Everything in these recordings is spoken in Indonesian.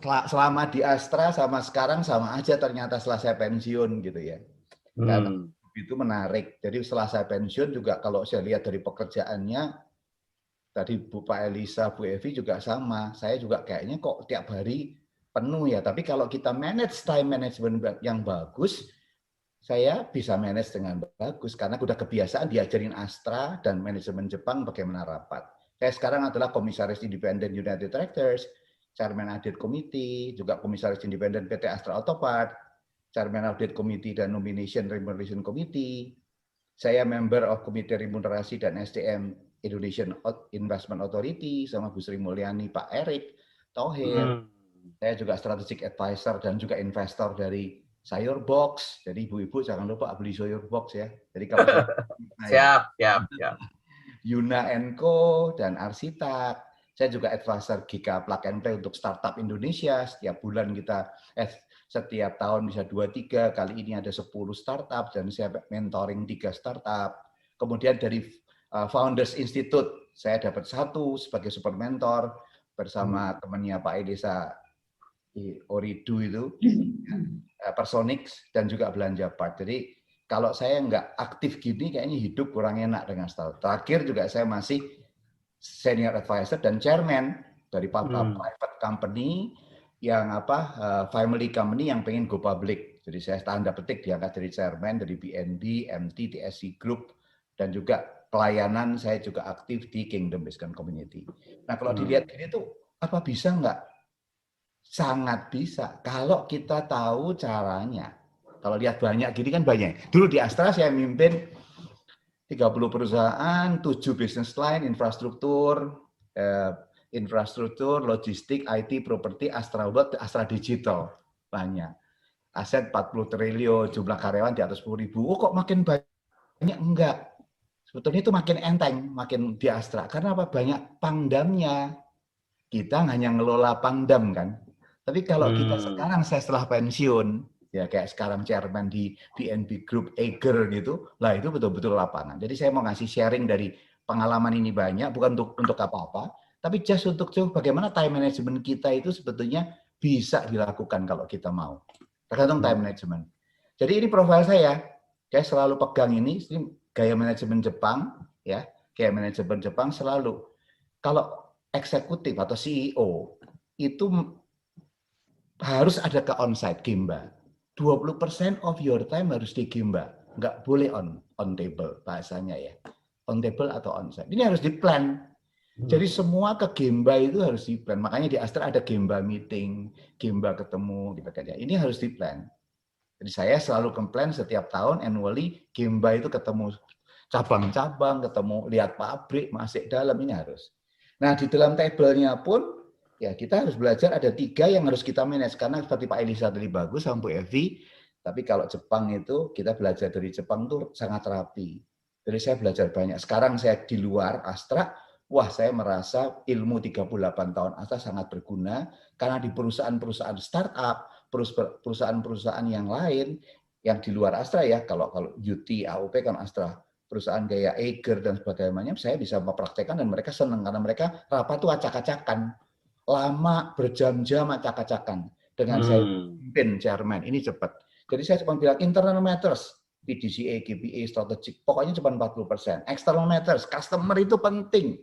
selama di Astra sama sekarang sama aja ternyata setelah saya pensiun gitu ya. Karena itu menarik. Jadi setelah saya pensiun juga kalau saya lihat dari pekerjaannya, tadi Pak Elisa, Bu Evi juga sama. Saya juga kayaknya kok tiap hari penuh ya. Tapi kalau kita manage time management yang bagus, saya bisa manage dengan bagus karena udah kebiasaan diajarin Astra dan manajemen Jepang bagaimana rapat. Saya sekarang adalah Komisaris Independen United Tractors, Chairman Audit Committee, juga Komisaris Independen PT Astra Autopart, Chairman Audit Committee dan Nomination Remuneration Committee. Saya member of Komite Remunerasi dan SDM Indonesian Investment Authority sama Bu Sri Mulyani, Pak Erik Thohir. Saya juga strategic advisor dan juga investor dari Sayur Box. Jadi ibu-ibu jangan lupa beli Sayur Box ya. Jadi kalau siap. Yuna Co dan Arsitak. Saya juga advisor GK Plug and Play untuk startup Indonesia. Setiap bulan kita setiap tahun bisa 2-3, kali ini ada 10 startup dan saya mentoring 3 startup. Kemudian dari Founders Institute saya dapat 1 sebagai super mentor bersama temannya Pak Elisa Oridu itu, Personix dan juga Belanja Part. Jadi kalau saya nggak aktif gini kayaknya hidup kurang enak dengan startup. Terakhir juga saya masih senior advisor dan chairman dari private company yang family company yang pengen go public. Jadi saya tanda petik diangkat dari chairman dari BNB, MT, TSC Group dan juga pelayanan saya juga aktif di Kingdom Based Community. Nah kalau dilihat gini tuh apa bisa nggak? Sangat bisa kalau kita tahu caranya. Kalau lihat banyak gini kan banyak. Dulu di Astra saya mimpin 30 perusahaan, 7 business line, infrastruktur, logistik, IT, properti, Astra World, Astra Digital. Banyak. Aset 40 triliun, jumlah karyawan di atas 10.000. Oh kok makin banyak? Enggak. Sebetulnya itu makin enteng, makin di Astra. Karena apa? Banyak pangdamnya. Kita hanya ngelola pangdam kan. Tapi kalau kita sekarang saya setelah pensiun, ya kayak sekarang chairman di BNB Group Eger gitu, lah itu betul-betul lapangan. Jadi saya mau ngasih sharing dari pengalaman ini banyak, bukan untuk apa-apa, tapi just untuk bagaimana time management kita itu sebetulnya bisa dilakukan kalau kita mau. Tergantung time management. Jadi ini profil saya selalu pegang ini gaya manajemen Jepang, ya gaya manajemen Jepang selalu. Kalau eksekutif atau CEO itu harus ada ke onsite Gemba. 20% of your time harus di Gemba. Nggak boleh on table bahasanya ya. On table atau onsite. Ini harus di-plan. Jadi semua ke Gemba itu harus di-plan. Makanya di Astra ada Gemba meeting, Gemba ketemu gitu kan ya. Ini harus di-plan. Jadi saya selalu plan setiap tahun annually Gemba itu ketemu cabang-cabang, ketemu lihat pabrik, masuk dalam, ini harus. Nah, di dalam tabelnya pun ya kita harus belajar ada 3 yang harus kita manage karena seperti Pak Elisa tadi bagus sama Bu Evi, tapi kalau Jepang itu kita belajar dari Jepang tuh sangat rapi. Jadi saya belajar banyak. Sekarang saya di luar Astra, wah saya merasa ilmu 38 tahun Astra sangat berguna karena di perusahaan-perusahaan startup, perusahaan-perusahaan yang lain yang di luar Astra ya, kalau UT, AOP kan Astra, perusahaan kayak Eger dan sebagainya, saya bisa mempraktekkan dan mereka senang karena mereka rapat tuh acak-acakan. Lama berjam-jam acak-acakan dengan saya pimpin chairman ini cepat. Jadi saya cuma bilang internal matters, PDCA, KPI, strategik, pokoknya cuma 40%. External matters, customer itu penting,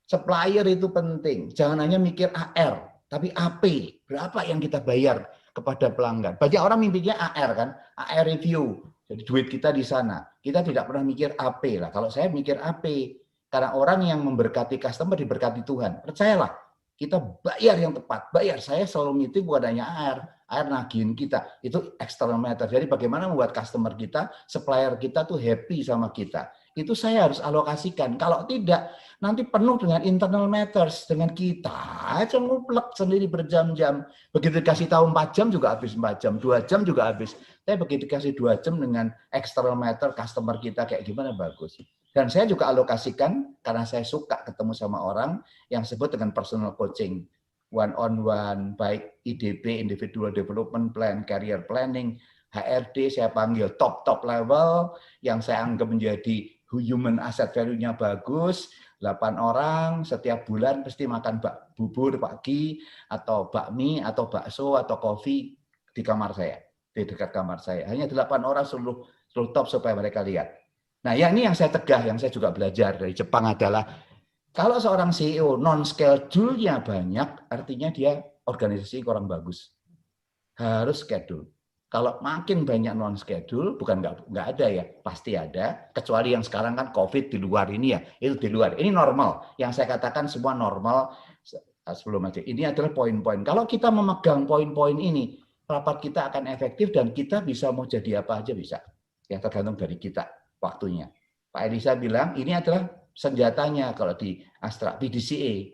supplier itu penting. Jangan hanya mikir AR, tapi AP, berapa yang kita bayar kepada pelanggan. Banyak orang mimpinya AR kan, AR review. Jadi duit kita di sana. Kita tidak pernah mikir AP lah. Kalau saya mikir AP, karena orang yang memberkati customer diberkati Tuhan. Percayalah. Kita bayar yang tepat, bayar. Saya selalu meeting bukan hanya AR nagihin kita. Itu external matter. Jadi bagaimana membuat customer kita, supplier kita tuh happy sama kita. Itu saya harus alokasikan. Kalau tidak, nanti penuh dengan internal matters. Dengan kita aja nguplek sendiri berjam-jam. Begitu dikasih tahu 4 jam juga habis 4 jam, 2 jam juga habis. Tapi begitu dikasih 2 jam dengan external matter, customer kita kayak gimana bagus. Dan saya juga alokasikan karena saya suka ketemu sama orang yang disebut dengan personal coaching, one on one, baik IDP, individual development plan, career planning, HRD saya panggil top level yang saya anggap menjadi human asset value-nya bagus, 8 orang setiap bulan pasti makan bubur pagi, atau bakmi, atau bakso, atau kopi di kamar saya, di dekat kamar saya. Hanya 8 orang seluruh top supaya mereka lihat. Nah, ini yang saya cegah, yang saya juga belajar dari Jepang adalah kalau seorang CEO non-schedule-nya banyak, artinya dia organisasi kurang bagus. Harus schedule. Kalau makin banyak non-schedule, bukan nggak ada ya, pasti ada. Kecuali yang sekarang kan COVID di luar ini ya, itu di luar. Ini normal. Yang saya katakan semua normal sebelum aja. Ini adalah poin-poin. Kalau kita memegang poin-poin ini, rapat kita akan efektif dan kita bisa mau jadi apa aja bisa. Ya tergantung dari kita waktunya. Pak Elisa bilang ini adalah senjatanya kalau di Astra, PDCA.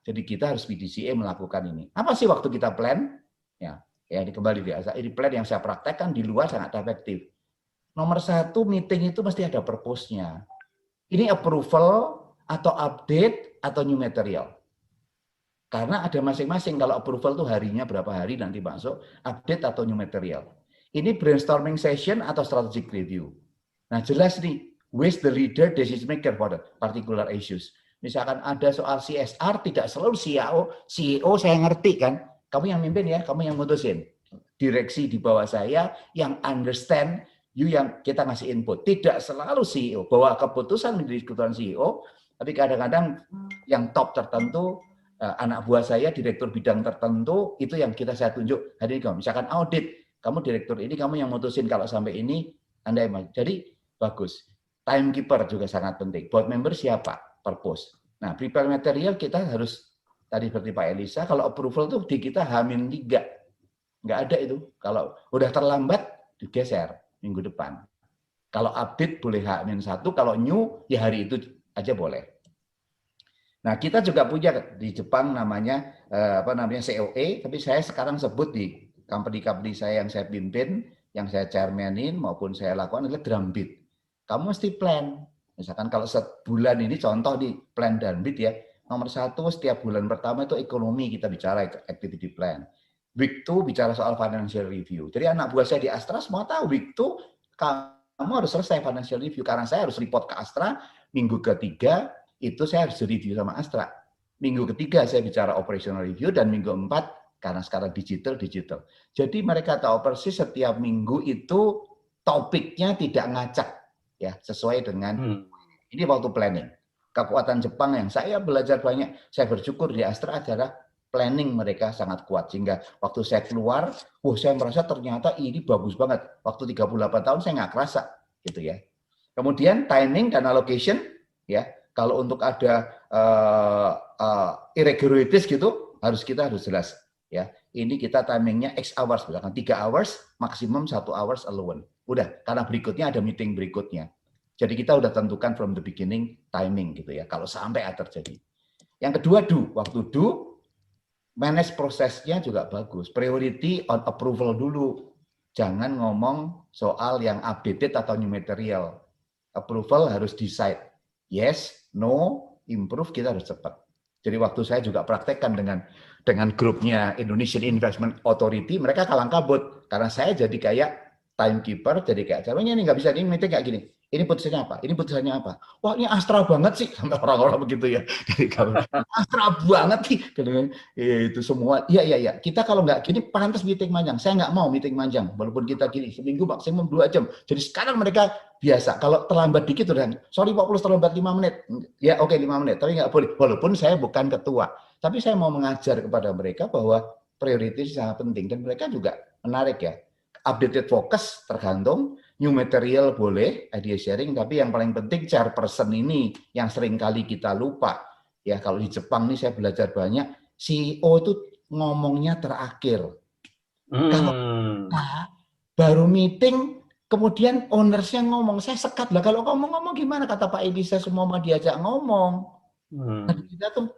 Jadi kita harus PDCA melakukan ini. Apa sih waktu kita plan? Ya, ini kembali di Astra. Ini plan yang saya praktekkan di luar sangat efektif. Nomor 1, meeting itu mesti ada purpose-nya. Ini approval atau update atau new material. Karena ada masing-masing. Kalau approval itu harinya berapa hari nanti masuk, update atau new material. Ini brainstorming session atau strategic review. Nah jelas nih, with the leader decision maker for the particular issues. Misalkan ada soal CSR, tidak selalu CEO saya ngerti kan, kamu yang mimpin ya, kamu yang mutusin. Direksi di bawah saya yang understand, yang kita ngasih input. Tidak selalu CEO, bahwa keputusan menjadi keputusan CEO, tapi kadang-kadang yang top tertentu, anak buah saya, direktur bidang tertentu, itu yang saya tunjuk. Hari ini, misalkan audit, kamu direktur ini, kamu yang mutusin kalau sampai ini, Anda yang jadi bagus. Timekeeper juga sangat penting. Board member siapa? Purpose. Nah, prepare material kita harus, tadi seperti Pak Elisa, kalau approval tuh di kita H-3. Nggak ada itu. Kalau udah terlambat, digeser minggu depan. Kalau update boleh H-1, kalau new, ya hari itu aja boleh. Nah, kita juga punya di Jepang namanya COE, tapi saya sekarang sebut di company-company saya yang saya pimpin, yang saya chairmanin maupun saya lakukan adalah drum beat. Kamu mesti plan. Misalkan kalau sebulan ini contoh di plan drum beat ya, nomor 1 setiap bulan pertama itu ekonomi kita bicara activity plan. Week 2 bicara soal financial review. Jadi anak buah saya di Astra semua tahu week 2 kamu harus selesai financial review karena saya harus report ke Astra minggu ketiga itu saya harus review sama Astra. Minggu ketiga saya bicara operational review dan minggu 4 karena sekarang digital. Jadi mereka tahu persis setiap minggu itu topiknya tidak ngacak ya sesuai dengan ini waktu planning. Kekuatan Jepang yang saya belajar banyak, saya bersyukur di Astra adalah planning mereka sangat kuat sehingga waktu saya keluar, saya merasa ternyata ini bagus banget. Waktu 38 tahun saya nggak kerasa gitu ya. Kemudian timing dan allocation ya. Kalau untuk ada irregularities gitu, kita harus jelas ya. Ini kita timingnya X hours, misalkan 3 hours, maksimum 1 hours alone. Udah, karena berikutnya ada meeting berikutnya. Jadi kita udah tentukan from the beginning timing gitu ya. Kalau sampai terjadi. Yang kedua waktu manage prosesnya juga bagus. Priority on approval dulu. Jangan ngomong soal yang updated atau new material. Approval harus decide. Yes, no, improve kita harus cepat. Jadi waktu saya juga praktekkan dengan grupnya Indonesian Investment Authority, mereka kalang kabut karena saya jadi kayak timekeeper, jadi kayak caranya ini nggak bisa ini meeting kayak gini. Ini putusannya apa? Ini putusannya apa? Wah ini Astra banget sih, sampai orang-orang begitu ya. Jadi kalau Astra banget sih, itu semua. Iya. Kita kalau nggak gini pantas meeting panjang. Saya nggak mau meeting panjang, walaupun kita gini seminggu maksimum 2 jam. Jadi sekarang mereka biasa. Kalau terlambat dikit udah, sorry Pak Pulus terlambat 5 menit. Ya oke 5 menit, tapi nggak boleh. Walaupun saya bukan ketua, tapi saya mau mengajar kepada mereka bahwa prioritas sangat penting dan mereka juga menarik ya. Updated focus tergantung. New material boleh, idea sharing, tapi yang paling penting chairperson ini yang sering kali kita lupa. Ya kalau di Jepang nih saya belajar banyak, CEO itu ngomongnya terakhir. Kalau baru meeting, kemudian ownersnya ngomong, saya sekat lah. Kalau ngomong gimana kata Pak Edi, saya semua mau diajak ngomong. Kita tuh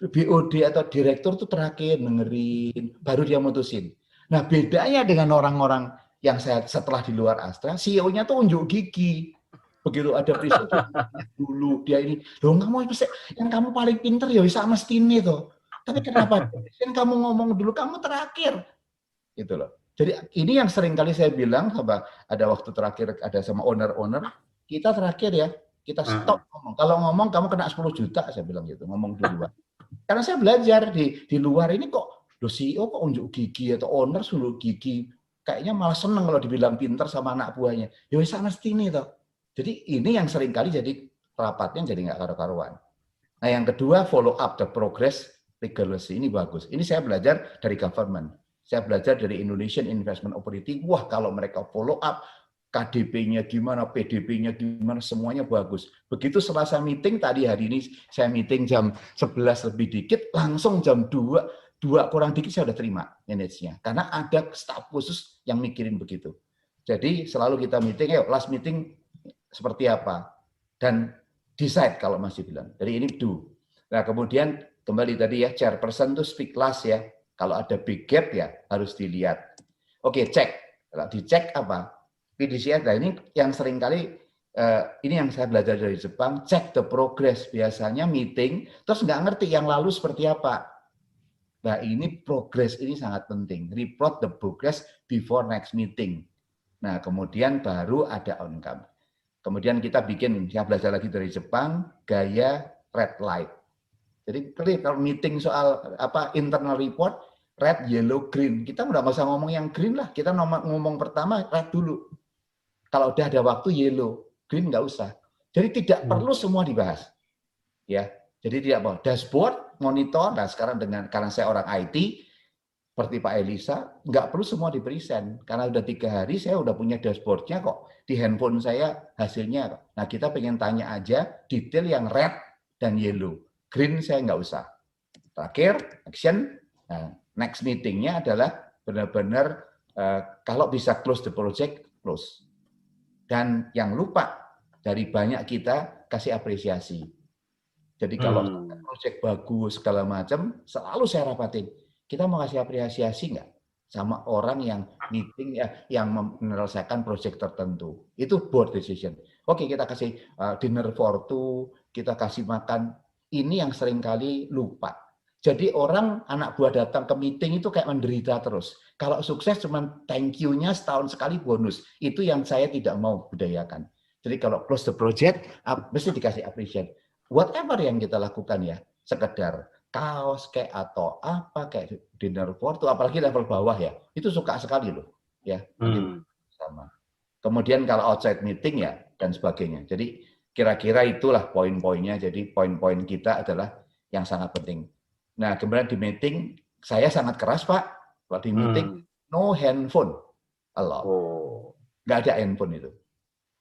BOD atau direktur tuh terakhir dengerin, baru dia mutusin. Nah bedanya dengan orang-orang yang saya setelah di luar Astra, CEO-nya tuh unjuk gigi. Begitu ada peristiwa dulu dia ini, loh kamu yang kamu paling pinter ya bisa mesti ini tuh. Tapi kenapa? Kan kamu ngomong dulu, kamu terakhir. Gitu loh. Jadi ini yang sering kali saya bilang, ada waktu terakhir ada sama owner-owner, kita terakhir ya. Kita stop ngomong. Kalau ngomong kamu kena 10 juta, saya bilang gitu, ngomong duluan. Karena saya belajar di luar ini kok, CEO kok unjuk gigi atau owner unjuk gigi, kayaknya malah seneng kalau dibilang pinter sama anak buahnya. Ya wis mesti ini toh. Jadi ini yang sering kali jadi rapatnya jadi nggak karu-karuan. Nah yang kedua follow up the progress legally ini bagus. Ini saya belajar dari government. Saya belajar dari Indonesian Investment Authority. Wah kalau mereka follow up KDP-nya gimana, PDP-nya gimana, semuanya bagus. Begitu Selasa meeting, tadi hari ini saya meeting jam 11 lebih dikit, langsung jam 2 kurang dikit saya udah terima manage-nya. Karena ada staf khusus yang mikirin begitu. Jadi selalu kita meeting, yuk last meeting seperti apa. Dan decide kalau masih bilang. Jadi ini do. Nah kemudian kembali tadi ya, chairperson itu speak last ya. Kalau ada big gap ya harus dilihat. Oke, cek. Kalau dicek apa? PDCA, nah ini yang sering kali, ini yang saya belajar dari Jepang, cek the progress. Biasanya meeting, terus nggak ngerti yang lalu seperti apa. Nah ini progress ini sangat penting. Report the progress before next meeting. Nah kemudian baru ada outcome. Kemudian kita bikin, saya belajar lagi dari Jepang, gaya red light. Jadi kalau meeting soal apa internal report, red, yellow, green. Kita nggak usah ngomong yang green lah. Kita ngomong pertama red dulu. Kalau udah ada waktu yellow, green nggak usah. Jadi tidak perlu semua dibahas. Ya, jadi tidak perlu. Dashboard, monitor. Nah sekarang karena saya orang IT, seperti Pak Elisa, nggak perlu semua di-present. Karena udah 3 hari saya udah punya dashboardnya kok. Di handphone saya hasilnya. Nah kita pengen tanya aja detail yang red dan yellow. Green saya nggak usah. Terakhir, action. Nah, next meetingnya adalah benar-benar kalau bisa close the project, close. Dan yang lupa dari banyak kita kasih apresiasi. Jadi kalau proyek bagus segala macam, selalu saya rapatin. Kita mau kasih apresiasi nggak sama orang yang meeting yang menyelesaikan proyek tertentu? Itu board decision. Oke, kita kasih dinner for two, kita kasih makan. Ini yang seringkali lupa. Jadi orang anak buah datang ke meeting itu kayak menderita terus. Kalau sukses cuma thank you-nya setahun sekali bonus. Itu yang saya tidak mau budayakan. Jadi kalau close the project, mesti dikasih appreciation. Whatever yang kita lakukan ya, sekedar kaos kayak atau apa kayak dinner for two, apalagi level bawah ya, itu suka sekali loh. Ya, sama. Kemudian kalau outside meeting ya dan sebagainya. Jadi kira-kira itulah poin-poinnya. Jadi poin-poin kita adalah yang sangat penting. Nah, kemudian di meeting, saya sangat keras, Pak. Kalau di meeting, no handphone. Allah. Nggak ada handphone itu.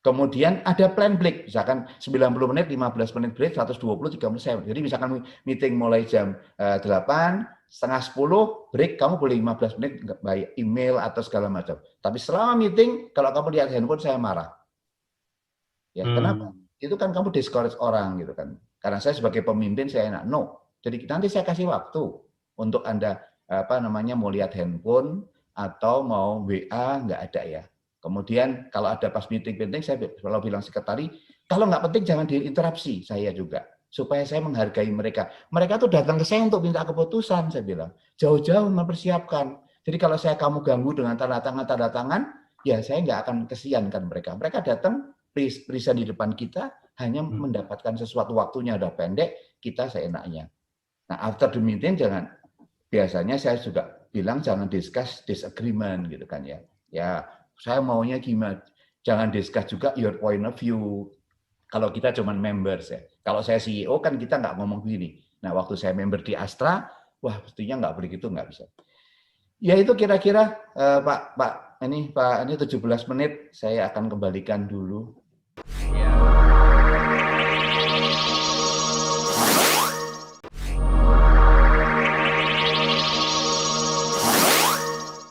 Kemudian ada plan break. Misalkan 90 menit, 15 menit break, 120, 30 menit. Jadi misalkan meeting mulai jam 8, setengah 10, break, kamu boleh 15 menit by email atau segala macam. Tapi selama meeting, kalau kamu lihat handphone, saya marah. Ya, kenapa? Itu kan kamu discourage orang gitu kan. Karena saya sebagai pemimpin, saya enak. No. Jadi nanti saya kasih waktu untuk Anda mau lihat handphone atau mau WA, nggak ada ya. Kemudian kalau ada pas meeting penting, saya selalu bilang sekretari, kalau nggak penting jangan diinterupsi saya juga. Supaya saya menghargai mereka. Mereka tuh datang ke saya untuk minta keputusan, saya bilang. Jauh-jauh mempersiapkan. Jadi kalau kamu ganggu dengan tanda tangan, ya saya nggak akan kesiankan mereka. Mereka datang, present di depan kita, hanya mendapatkan sesuatu waktunya udah pendek, kita seenaknya. Nah, after the meeting biasanya saya juga bilang jangan discuss disagreement gitu kan ya. Ya, saya maunya gimana? Jangan discuss juga your point of view. Kalau kita cuma members ya. Kalau saya CEO kan kita nggak ngomong gini. Nah, waktu saya member di Astra, wah pastinya nggak begitu, nggak bisa. Ya itu kira-kira Pak, ini 17 menit saya akan kembalikan dulu. Ya.